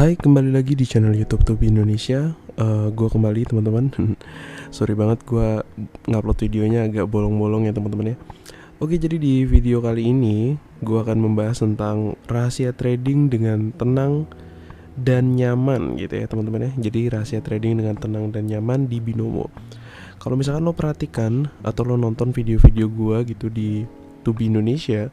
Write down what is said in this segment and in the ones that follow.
Hai, kembali lagi di channel YouTube Tubi Indonesia. Gue kembali teman-teman. Sorry banget gue ngupload videonya agak bolong-bolong ya teman-teman ya. Oke, jadi di video kali ini gue akan membahas tentang rahasia trading dengan tenang dan nyaman gitu ya teman-teman ya. Jadi rahasia trading dengan tenang dan nyaman di Binomo. Kalau misalkan lo perhatikan atau lo nonton video-video gue gitu di Tubi Indonesia,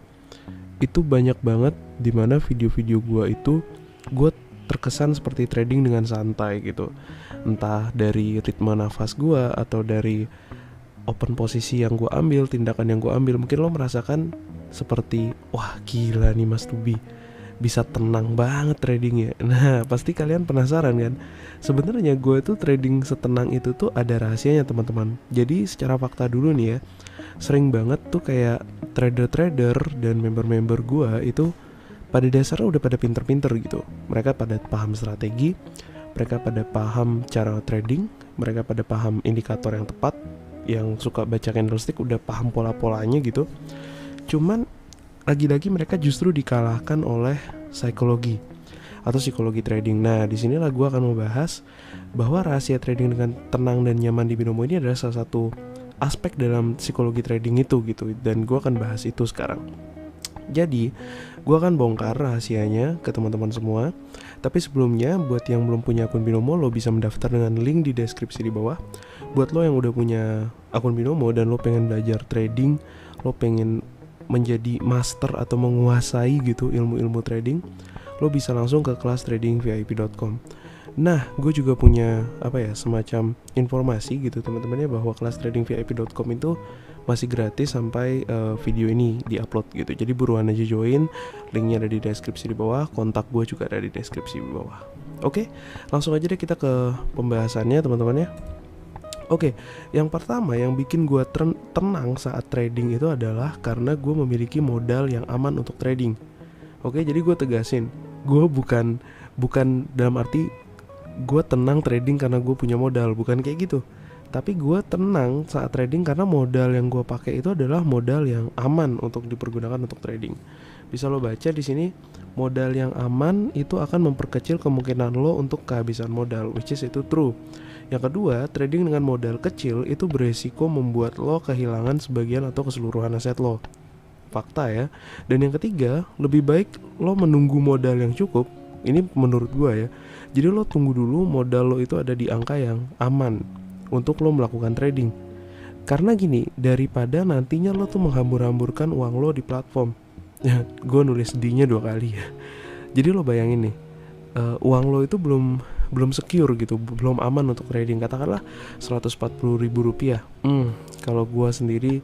itu banyak banget dimana video-video gue itu gue terkesan seperti trading dengan santai gitu. Entah dari ritme nafas gue atau dari open posisi yang gue ambil, tindakan yang gue ambil, mungkin lo merasakan seperti wah gila nih Mas Tubi, bisa tenang banget tradingnya. Nah pasti kalian penasaran kan, sebenarnya gue tuh trading setenang itu tuh ada rahasianya teman-teman. Jadi secara fakta dulu nih ya, sering banget tuh kayak trader-trader dan member-member gue itu pada dasarnya udah pada pinter-pinter gitu. Mereka pada paham strategi, mereka pada paham cara trading, mereka pada paham indikator yang tepat. Yang suka baca candlestick udah paham pola-polanya gitu. Cuman lagi-lagi mereka justru dikalahkan oleh psikologi atau psikologi trading. Nah disinilah gue akan membahas bahwa rahasia trading dengan tenang dan nyaman di Binomo ini adalah salah satu aspek dalam psikologi trading itu gitu. Dan gue akan bahas itu sekarang. Jadi, gue akan bongkar rahasianya ke teman-teman semua. Tapi sebelumnya, buat yang belum punya akun Binomo, lo bisa mendaftar dengan link di deskripsi di bawah. Buat lo yang udah punya akun Binomo dan lo pengen belajar trading, lo pengen menjadi master atau menguasai gitu ilmu-ilmu trading, lo bisa langsung ke kelas tradingvip.com. Nah, gue juga punya semacam informasi gitu teman-temannya, bahwa kelas tradingvip.com itu masih gratis sampai video ini diupload gitu. Jadi buruan aja join, linknya ada di deskripsi di bawah, kontak gue juga ada di deskripsi di bawah. Oke, langsung aja deh kita ke pembahasannya teman-teman ya. Oke, yang pertama yang bikin gue tenang saat trading itu adalah karena gue memiliki modal yang aman untuk trading. Oke, jadi gue tegasin, gue bukan dalam arti gue tenang trading karena gue punya modal, bukan kayak gitu. Tapi gue tenang saat trading karena modal yang gue pakai itu adalah modal yang aman untuk dipergunakan untuk trading. Bisa lo baca di sini, modal yang aman itu akan memperkecil kemungkinan lo untuk kehabisan modal, which is itu true. Yang kedua, trading dengan modal kecil itu beresiko membuat lo kehilangan sebagian atau keseluruhan aset lo. Fakta ya. Dan yang ketiga, lebih baik lo menunggu modal yang cukup. Ini menurut gue ya. Jadi lo tunggu dulu modal lo itu ada di angka yang aman untuk lo melakukan trading. Karena gini, daripada nantinya lo tuh menghambur-hamburkan uang lo di platform. Ya, gue nulis D-nya 2 kali ya. Jadi lo bayangin nih, uang lo itu belum secure gitu, belum aman untuk trading. Katakanlah 140.000 rupiah. Kalau gue sendiri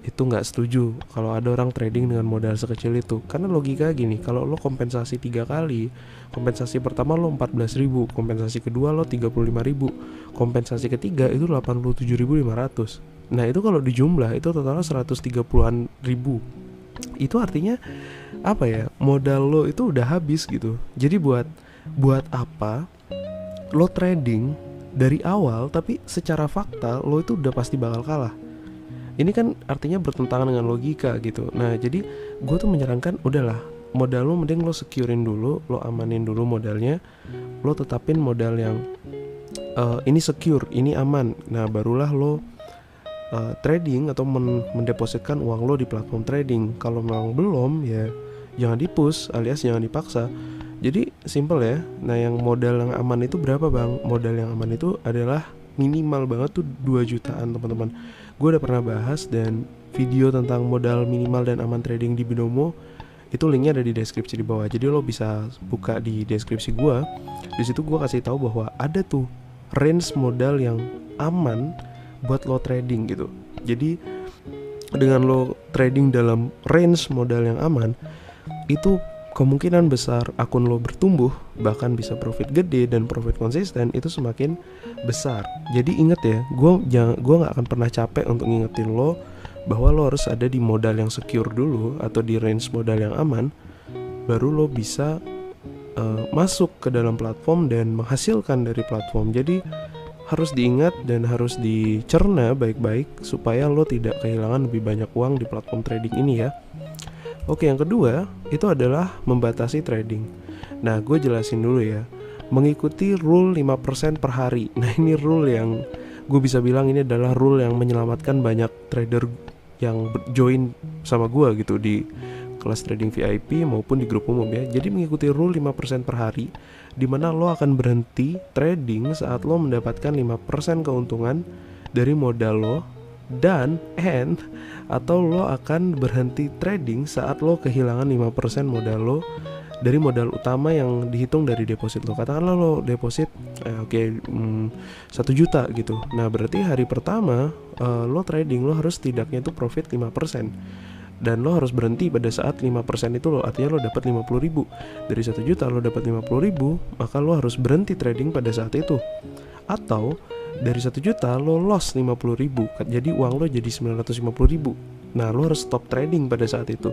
itu nggak setuju kalau ada orang trading dengan modal sekecil itu. Karena logika gini, kalau lo kompensasi 3 kali, kompensasi pertama lo 14.000, kompensasi kedua lo 35.000, kompensasi ketiga itu 87.500. Nah itu kalau dijumlah itu totalnya 130-an ribu. Itu artinya apa ya, modal lo itu udah habis gitu. Jadi buat apa lo trading dari awal tapi secara fakta lo itu udah pasti bakal kalah. Ini kan artinya bertentangan dengan logika gitu. Nah jadi gue tuh menyarankan udahlah, modal lo mending lo securein dulu, lo amanin dulu modalnya, lo tetapin modal yang ini secure, ini aman. Nah barulah lo trading atau mendepositkan uang lo di platform trading. Kalau memang belum ya jangan dipush alias jangan dipaksa. Jadi simple ya. Nah yang modal yang aman itu berapa bang? Modal yang aman itu adalah minimal banget tuh 2 jutaan teman-teman. Gue udah pernah bahas dan video tentang modal minimal dan aman trading di Binomo itu linknya ada di deskripsi di bawah. Jadi lo bisa buka di deskripsi gue. Di situ gue kasih tahu bahwa ada tuh range modal yang aman buat lo trading gitu. Jadi dengan lo trading dalam range modal yang aman, itu kemungkinan besar akun lo bertumbuh, bahkan bisa profit gede dan profit konsisten itu semakin besar. Jadi inget ya, gue gak akan pernah capek untuk ngingetin lo bahwa lo harus ada di modal yang secure dulu atau di range modal yang aman, baru lo bisa masuk ke dalam platform dan menghasilkan dari platform. Jadi harus diingat dan harus dicerna baik-baik supaya lo tidak kehilangan lebih banyak uang di platform trading ini ya. Oke, yang kedua itu adalah membatasi trading. Nah, gue jelasin dulu ya. mengikuti rule 5% per hari. Nah ini rule yang gue bisa bilang ini adalah rule yang menyelamatkan banyak trader yang join sama gue gitu di kelas trading VIP maupun di grup umum ya. Jadi mengikuti rule 5% per hari, dimana lo akan berhenti trading saat lo mendapatkan 5% keuntungan dari modal lo, dan atau lo akan berhenti trading saat lo kehilangan 5% modal lo dari modal utama yang dihitung dari deposit lo. Katakanlah lo deposit 1 juta gitu. Nah berarti hari pertama lo trading, lo harus setidaknya itu profit 5%. Dan lo harus berhenti pada saat 5% itu lo, artinya lo dapat 50.000. Dari 1 juta lo dapat 50.000, maka lo harus berhenti trading pada saat itu. Atau dari 1 juta lo loss 50.000, jadi uang lo jadi 950.000. Nah lo harus stop trading pada saat itu.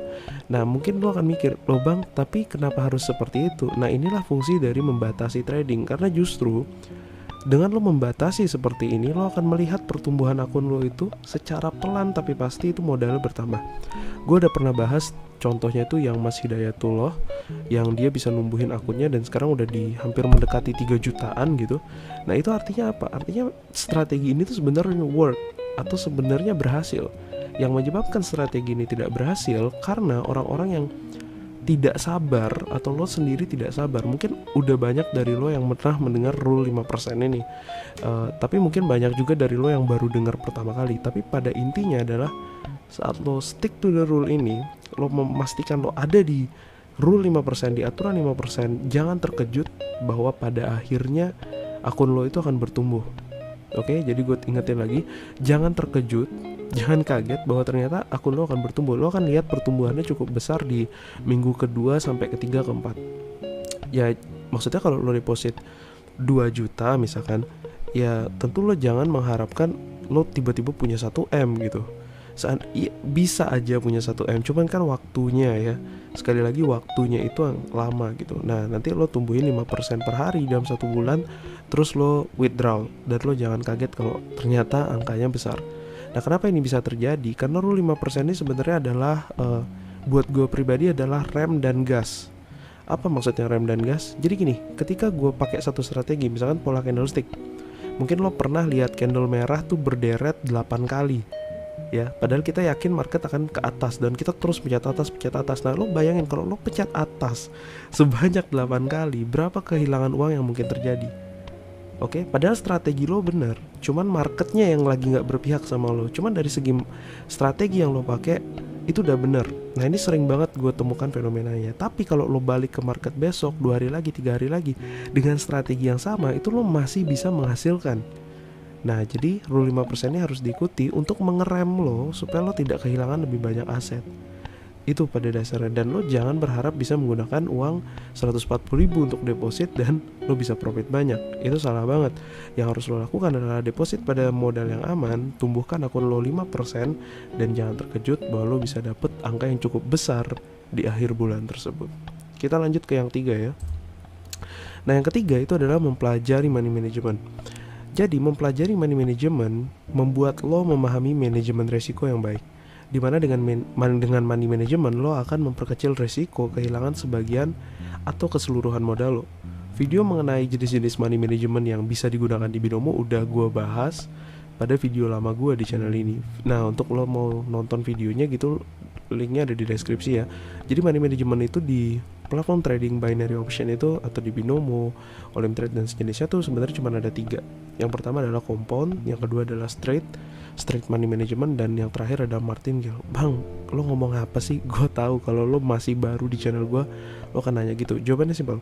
Nah mungkin lo akan mikir, lo bang, tapi kenapa harus seperti itu? Nah inilah fungsi dari membatasi trading. Karena justru dengan lo membatasi seperti ini, lo akan melihat pertumbuhan akun lo itu secara pelan tapi pasti itu modalnya bertambah. Gue udah pernah bahas contohnya itu yang Mas Hidayatullah, yang dia bisa numbuhin akunnya dan sekarang udah di hampir mendekati 3 jutaan gitu. Nah itu artinya apa? Artinya strategi ini tuh sebenarnya work atau sebenarnya berhasil. Yang menyebabkan strategi ini tidak berhasil karena orang-orang yang tidak sabar, atau lo sendiri tidak sabar. Mungkin udah banyak dari lo yang pernah mendengar rule 5% ini, tapi mungkin banyak juga dari lo yang baru dengar pertama kali. Tapi pada intinya adalah saat lo stick to the rule ini, lo memastikan lo ada di rule 5%, di aturan 5%, jangan terkejut bahwa pada akhirnya akun lo itu akan bertumbuh. Oke, jadi gue ingetin lagi, jangan terkejut, jangan kaget bahwa ternyata akun lo akan bertumbuh. Lo akan lihat pertumbuhannya cukup besar di minggu kedua sampai ketiga keempat. Ya maksudnya kalau lo deposit 2 juta misalkan, ya tentu lo jangan mengharapkan lo tiba-tiba punya 1M gitu. Bisa aja punya 1M, cuman kan waktunya ya, sekali lagi waktunya itu yang lama gitu. Nah nanti lo tumbuhin 5% per hari dalam 1 bulan, terus lo withdraw, dan lo jangan kaget kalau ternyata angkanya besar. Nah kenapa ini bisa terjadi? Karena rule 5% ini sebenarnya adalah buat gue pribadi adalah rem dan gas. Apa maksudnya rem dan gas? Jadi gini, ketika gue pakai satu strategi, misalkan pola candlestick, mungkin lo pernah lihat candle merah tuh berderet 8 kali ya, padahal kita yakin market akan ke atas dan kita terus pencet atas. Nah lo bayangin kalau lo pencet atas sebanyak 8 kali, berapa kehilangan uang yang mungkin terjadi? Oke, padahal strategi lo bener, cuman marketnya yang lagi nggak berpihak sama lo. Cuman dari segi strategi yang lo pakai itu udah bener. Nah ini sering banget gue temukan fenomenanya. Tapi kalau lo balik ke market besok, 2 hari lagi, 3 hari lagi, dengan strategi yang sama, itu lo masih bisa menghasilkan. Nah jadi rule 5% ini harus diikuti untuk mengerem lo supaya lo tidak kehilangan lebih banyak aset. Itu pada dasarnya. Dan lo jangan berharap bisa menggunakan uang 140.000 untuk deposit dan lo bisa profit banyak. Itu salah banget. Yang harus lo lakukan adalah deposit pada modal yang aman, tumbuhkan akun lo 5%, dan jangan terkejut bahwa lo bisa dapet angka yang cukup besar di akhir bulan tersebut. Kita lanjut ke yang 3 ya. Nah yang ketiga itu adalah mempelajari money management. Jadi mempelajari money management membuat lo memahami manajemen resiko yang baik, dimana dengan money management lo akan memperkecil resiko kehilangan sebagian atau keseluruhan modal lo. Video mengenai jenis-jenis money management yang bisa digunakan di Binomo udah gue bahas pada video lama gue di channel ini. Nah untuk lo mau nonton videonya gitu, linknya ada di deskripsi ya. Jadi money management itu di platform trading binary option itu, atau di Binomo, Olimtrade dan sejenisnya tuh sebenarnya cuma ada 3. Yang pertama adalah compound, yang kedua adalah straight money management, dan yang terakhir ada martingale. Bang, lo ngomong apa sih? Gue tahu kalau lo masih baru di channel gue, lo akan nanya gitu. Jawabannya simpel.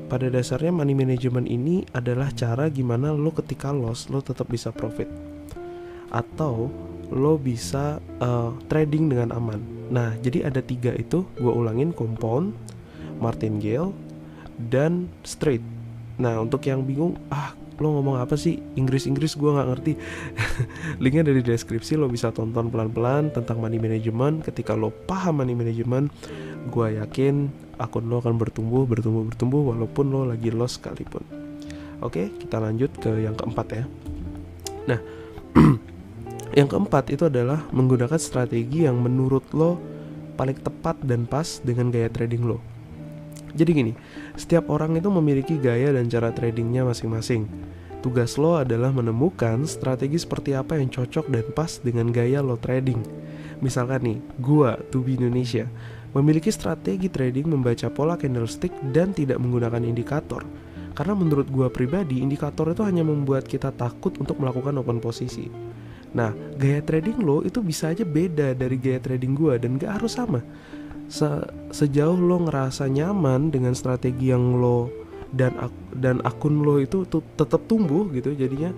Pada dasarnya money management ini adalah cara gimana lo ketika loss lo tetap bisa profit, atau lo bisa trading dengan aman. Nah jadi ada 3 itu, gue ulangin: compound, martingale, dan straight. Nah untuk yang bingung, lo ngomong apa sih, Inggris gue gak ngerti. Linknya ada di deskripsi, lo bisa tonton pelan-pelan tentang money management. Ketika lo paham money management, gue yakin akun lo akan bertumbuh walaupun lo lagi loss sekalipun. Oke, kita lanjut ke yang keempat ya. Nah yang keempat itu adalah menggunakan strategi yang menurut lo paling tepat dan pas dengan gaya trading lo. Jadi gini, setiap orang itu memiliki gaya dan cara tradingnya masing-masing. Tugas lo adalah menemukan strategi seperti apa yang cocok dan pas dengan gaya lo trading. Misalkan nih, gua, Tubi Indonesia, memiliki strategi trading membaca pola candlestick dan tidak menggunakan indikator. Karena menurut gua pribadi, indikator itu hanya membuat kita takut untuk melakukan open posisi. Nah, gaya trading lo itu bisa aja beda dari gaya trading gua dan gak harus sama. Sejauh lo ngerasa nyaman dengan strategi yang lo dan akun lo itu tetap tumbuh gitu, jadinya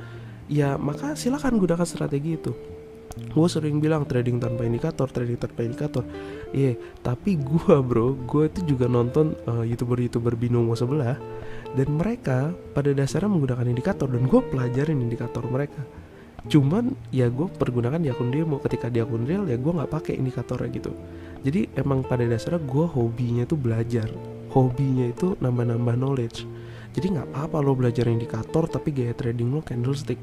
ya maka silakan gunakan strategi itu. Gue sering bilang trading tanpa indikator. Iya, tapi gue itu juga nonton youtuber binomo sebelah, dan mereka pada dasarnya menggunakan indikator, dan gue pelajarin indikator mereka. Cuman ya gue pergunakan di akun demo. Ketika di akun real ya gue nggak pakai indikatornya gitu. Jadi emang pada dasarnya gue hobinya tuh belajar, hobinya itu nambah-nambah knowledge. Jadi nggak apa-apa lo belajar indikator tapi gaya trading lo candlestick,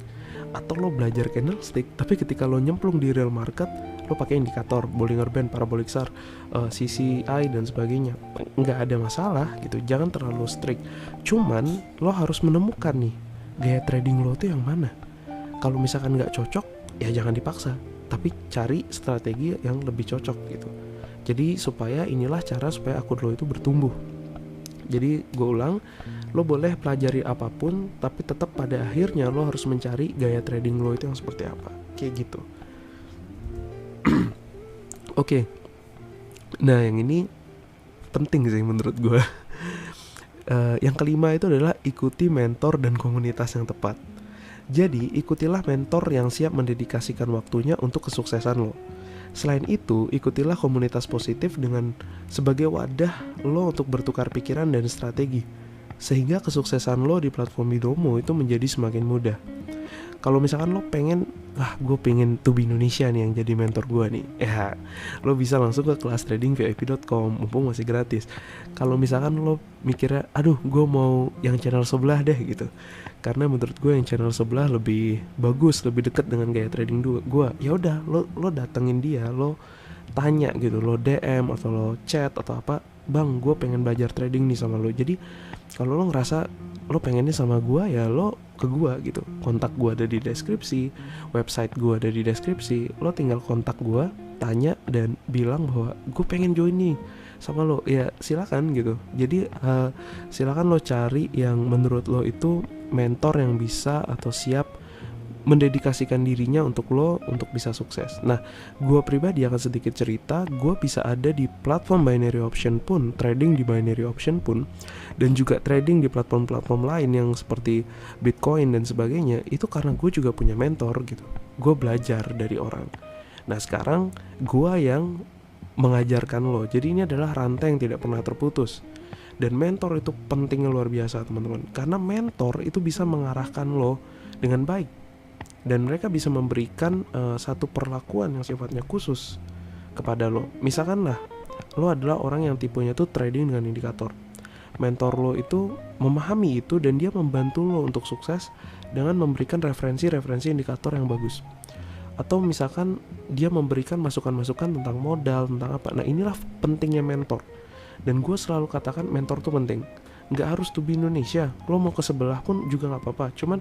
atau lo belajar candlestick tapi ketika lo nyemplung di real market lo pakai indikator, Bollinger Band, Parabolic SAR, CCI dan sebagainya. Nggak ada masalah gitu, jangan terlalu strict. Cuman lo harus menemukan nih gaya trading lo tuh yang mana. Kalau misalkan nggak cocok, ya jangan dipaksa, tapi cari strategi yang lebih cocok gitu. Jadi inilah cara supaya akun lo itu bertumbuh. Jadi gue ulang, lo boleh pelajari apapun, tapi tetap pada akhirnya lo harus mencari gaya trading lo itu yang seperti apa, kayak gitu. Oke. Nah yang ini penting sih menurut gue. Yang kelima itu adalah ikuti mentor dan komunitas yang tepat. Jadi, ikutilah mentor yang siap mendedikasikan waktunya untuk kesuksesan lo. Selain itu, ikutilah komunitas positif dengan sebagai wadah lo untuk bertukar pikiran dan strategi, sehingga kesuksesan lo di platform binomo itu menjadi semakin mudah. Kalau misalkan lo pengen, gue pengen Tubi Indonesia nih yang jadi mentor gue nih, ya lo bisa langsung ke kelas trading vip.com, mumpung masih gratis. Kalau misalkan lo mikirnya, gue mau yang channel sebelah deh gitu, karena menurut gue yang channel sebelah lebih bagus, lebih dekat dengan gaya trading gue, ya udah lo datengin dia, lo tanya gitu, lo DM atau lo chat atau apa, bang gue pengen belajar trading nih sama lo. Jadi kalau lo ngerasa lo pengennya sama gue, ya lo ke gue gitu, kontak gue ada di deskripsi, website gue ada di deskripsi, lo tinggal kontak gue, tanya dan bilang bahwa gue pengen join nih sama lo, ya silakan gitu. Jadi silakan lo cari yang menurut lo itu mentor yang bisa atau siap mendedikasikan dirinya untuk lo untuk bisa sukses. Nah, gue pribadi akan sedikit cerita, gue bisa ada di platform binary option pun, trading di binary option pun, dan juga trading di platform-platform lain yang seperti Bitcoin dan sebagainya, itu karena gue juga punya mentor gitu. Gue belajar dari orang. Nah, sekarang gue yang mengajarkan lo. Jadi ini adalah rantai yang tidak pernah terputus. Dan mentor itu pentingnya luar biasa, teman-teman. Karena mentor itu bisa mengarahkan lo dengan baik. Dan mereka bisa memberikan satu perlakuan yang sifatnya khusus kepada lo. Misalkan lah, lo adalah orang yang tipenya tuh trading dengan indikator. Mentor lo itu memahami itu dan dia membantu lo untuk sukses dengan memberikan referensi-referensi indikator yang bagus. Atau misalkan dia memberikan masukan-masukan tentang modal, tentang apa. Nah inilah pentingnya mentor. Dan gue selalu katakan mentor tuh penting. Nggak harus Tubi Indonesia, lo mau ke sebelah pun juga nggak apa-apa. Cuman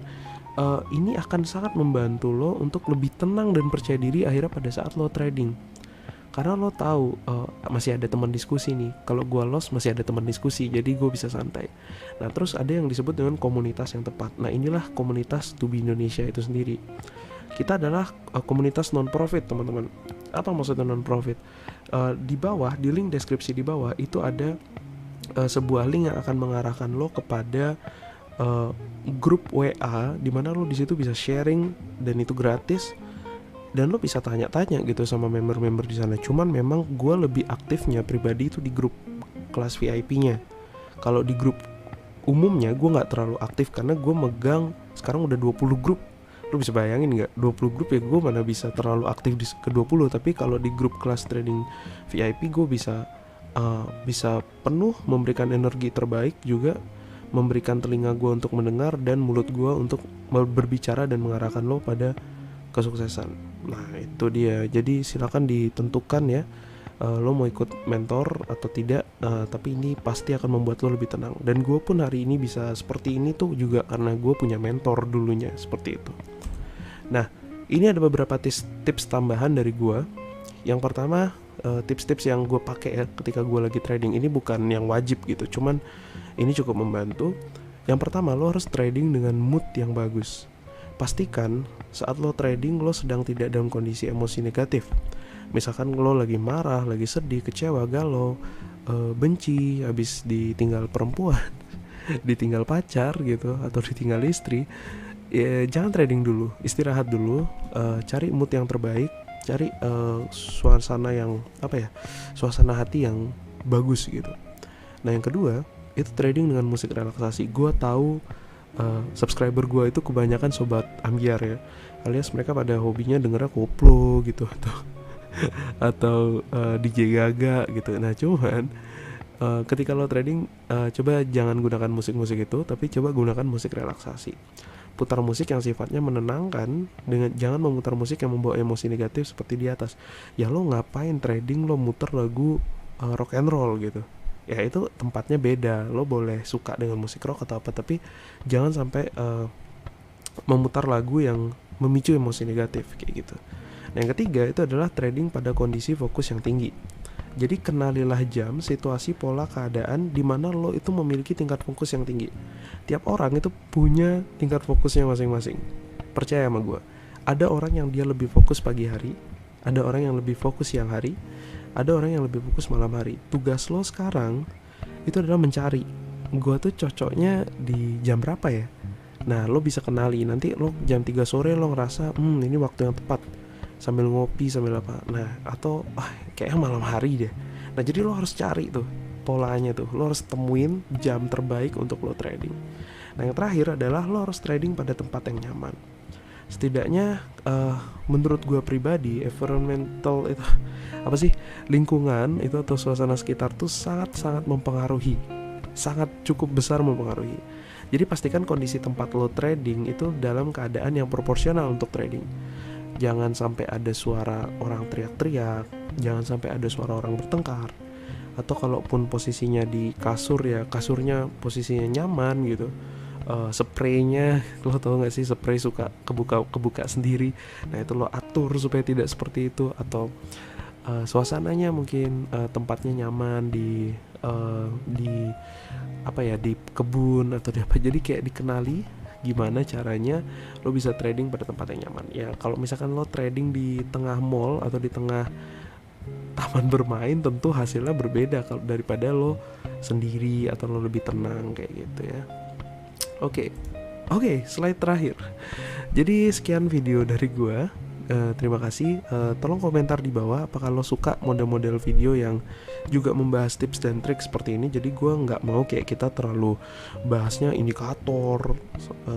ini akan sangat membantu lo untuk lebih tenang dan percaya diri akhirnya pada saat lo trading. Karena lo tahu masih ada teman diskusi nih. Kalau gue lost masih ada teman diskusi, jadi gue bisa santai. Nah terus ada yang disebut dengan komunitas yang tepat. Nah inilah komunitas Tubi Indonesia itu sendiri. Kita adalah komunitas non-profit, teman-teman. Apa maksudnya non-profit? Di bawah, di link deskripsi di bawah itu ada sebuah link yang akan mengarahkan lo kepada grup WA, di mana lo di situ bisa sharing dan itu gratis, dan lo bisa tanya-tanya gitu sama member-member di sana. Cuman memang gue lebih aktifnya pribadi itu di grup kelas VIP-nya. Kalau di grup umumnya gue nggak terlalu aktif karena gue megang sekarang udah 20 grup. Lo bisa bayangin nggak 20 grup ya, gue mana bisa terlalu aktif di ke 20. Tapi kalau di grup kelas trading VIP gue bisa penuh memberikan energi terbaik, juga memberikan telinga gue untuk mendengar dan mulut gue untuk berbicara dan mengarahkan lo pada kesuksesan. Nah itu dia. Jadi silakan ditentukan ya lo mau ikut mentor atau tidak, tapi ini pasti akan membuat lo lebih tenang. Dan gue pun hari ini bisa seperti ini tuh juga karena gue punya mentor dulunya seperti itu. Nah, ini ada beberapa tips tambahan dari gue. Yang pertama, tips-tips yang gue pakai ya ketika gue lagi trading. Ini bukan yang wajib gitu, cuman ini cukup membantu. Yang pertama, lo harus trading dengan mood yang bagus. Pastikan saat lo trading lo sedang tidak dalam kondisi emosi negatif. Misalkan lo lagi marah, lagi sedih, kecewa, galau, benci, habis ditinggal perempuan, ditinggal pacar gitu, atau ditinggal istri, ya jangan trading dulu, istirahat dulu, cari mood yang terbaik, cari suasana yang suasana hati yang bagus gitu. Nah yang kedua, itu trading dengan musik relaksasi. Gue tahu subscriber gue itu kebanyakan sobat ambiar ya, alias mereka pada hobinya dengernya koplo gitu atau DJ Gaga gitu. Nah cuman ketika lo trading, coba jangan gunakan musik-musik itu, tapi coba gunakan musik relaksasi. Putar musik yang sifatnya menenangkan, dengan jangan memutar musik yang membawa emosi negatif seperti di atas. Ya lo ngapain trading lo muter lagu rock and roll gitu? Ya itu tempatnya beda. Lo boleh suka dengan musik rock atau apa, tapi jangan sampai memutar lagu yang memicu emosi negatif kayak gitu. Nah, yang ketiga itu adalah trading pada kondisi fokus yang tinggi. Jadi kenalilah jam, situasi, pola, keadaan di mana lo itu memiliki tingkat fokus yang tinggi. Tiap orang itu punya tingkat fokusnya masing-masing. Percaya sama gue. Ada orang yang dia lebih fokus pagi hari, ada orang yang lebih fokus siang hari, ada orang yang lebih fokus malam hari. Tugas lo sekarang itu adalah mencari, gue tuh cocoknya di jam berapa ya. Nah lo bisa kenali, nanti lo jam 3 sore lo ngerasa ini waktu yang tepat, sambil ngopi sambil apa, nah atau kayaknya malam hari deh. Nah jadi lo harus cari tuh polanya tuh, lo harus temuin jam terbaik untuk lo trading. Nah yang terakhir adalah lo harus trading pada tempat yang nyaman. Setidaknya menurut gue pribadi, environmental itu lingkungan itu atau suasana sekitar tuh sangat mempengaruhi, sangat cukup besar mempengaruhi. Jadi pastikan kondisi tempat lo trading itu dalam keadaan yang proporsional untuk trading. Jangan sampai ada suara orang teriak-teriak, jangan sampai ada suara orang bertengkar. Atau kalaupun posisinya di kasur ya, kasurnya posisinya nyaman gitu. Spraynya, lo tau gak sih spray suka kebuka sendiri. Nah itu lo atur supaya tidak seperti itu. Atau suasananya mungkin tempatnya nyaman di kebun atau di apa. Jadi kayak dikenali gimana caranya lo bisa trading pada tempat yang nyaman. Ya kalau misalkan lo trading di tengah mall atau di tengah taman bermain, tentu hasilnya berbeda kalau daripada lo sendiri atau lo lebih tenang kayak gitu ya. Oke, slide terakhir. Jadi sekian video dari gue. Terima kasih. Tolong komentar di bawah apakah lo suka model-model video yang juga membahas tips dan trik seperti ini. Jadi gue nggak mau kayak kita terlalu bahasnya indikator,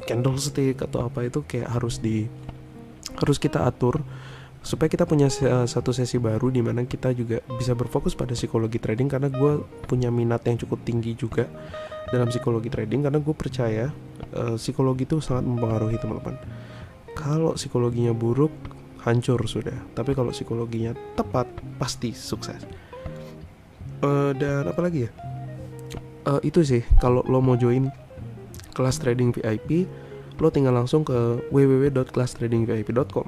candlestick atau apa, itu kayak harus kita atur supaya kita punya satu sesi baru di mana kita juga bisa berfokus pada psikologi trading. Karena gue punya minat yang cukup tinggi juga dalam psikologi trading, karena gue percaya psikologi itu sangat mempengaruhi teman-teman. Kalau psikologinya buruk, hancur sudah. Tapi kalau psikologinya tepat, pasti sukses. Dan apa lagi ya? Itu sih, kalau lo mau join kelas trading VIP, lo tinggal langsung ke www.kelasstradingvip.com.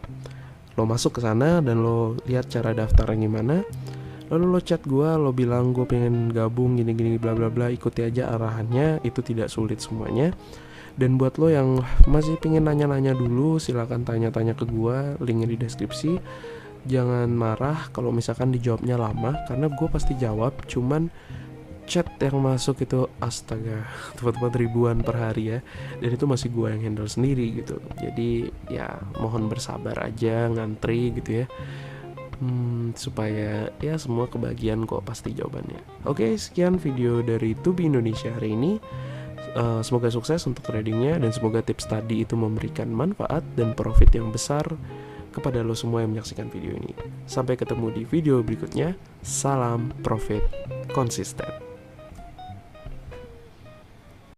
Lo masuk ke sana dan lo lihat cara daftarnya gimana. Lalu lo chat gue, lo bilang gue pengen gabung gini-gini bla bla bla, ikuti aja arahannya, itu tidak sulit semuanya. Dan buat lo yang masih pengen nanya-nanya dulu, silakan tanya-tanya ke gue, linknya di deskripsi. Jangan marah kalau misalkan dijawabnya lama, karena gue pasti jawab. Cuman chat yang masuk itu astaga, tepat-tepat ribuan per hari ya. Dan itu masih gue yang handle sendiri gitu. Jadi ya mohon bersabar aja, ngantri gitu ya. Supaya ya semua kebagian kok pasti jawabannya. Oke, sekian video dari Tubi Indonesia hari ini. Semoga sukses untuk tradingnya, dan semoga tips tadi itu memberikan manfaat dan profit yang besar kepada lo semua yang menyaksikan video ini. Sampai ketemu di video berikutnya. Salam profit konsisten.